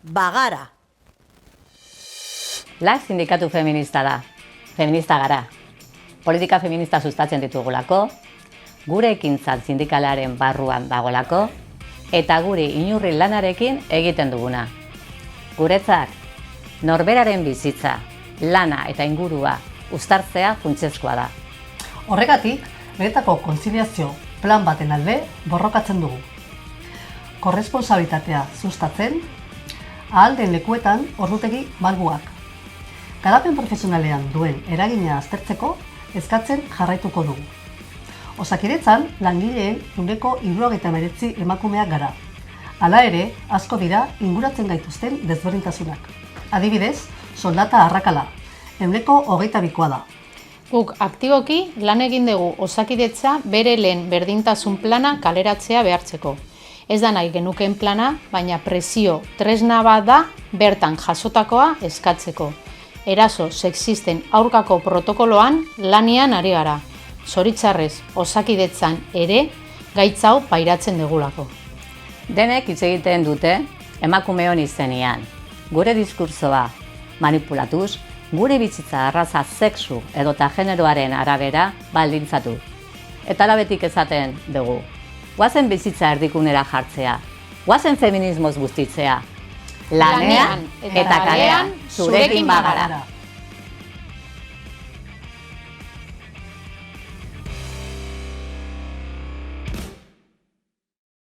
bagara. LAG sindikatu feminista da. Feminista gara. Politika feminista sustatzen ditugulako, gure ekintza sindikalaren barruan dagoelako, eta gure inurri lanarekin egiten duguna. Guretzat, norberaren bizitza, lana eta ingurua uztartzea funtsezkoa da. Horregatik, benetako kontziliazio plan baten alde borrokatzen dugu. Korresponsabilitatea sustatzen, ahal den lekuetan ordutegi malguak. Garapen profesionalean duen eragina aztertzeko eskatzen jarraituko dugu. Osakidetzan langileen 79 emakumeak gara. Hala ere, asko dira inguratzen gaituzten desberdintasunak. Adibidez, soldata arrakala, 22%koa da. Guk aktiboki lan egin dugu Osakidetza bere lehen berdintasun plana kaleratzea behartzeko. Ez da nahi genukeen plana, baina presio tresna bat da bertan jasotakoa eskatzeko. Eraso sexisten aurkako protokoloan lanian ari gara. Zoritzarrez Osakidetzan ere gaitz hau pairatzen dugulako. Denek hitz egiten dute emakumeon izenean. Gure diskurtsoa manipulatuz, gure bizitza arraza sexu edota generoaren arabera baldintzatu. Eta alabetik esaten dugu. Guazen bizitza erdikunera jartzea. Guazen feminismoz bustitzea. Lanean eta kalean zurekin bagara.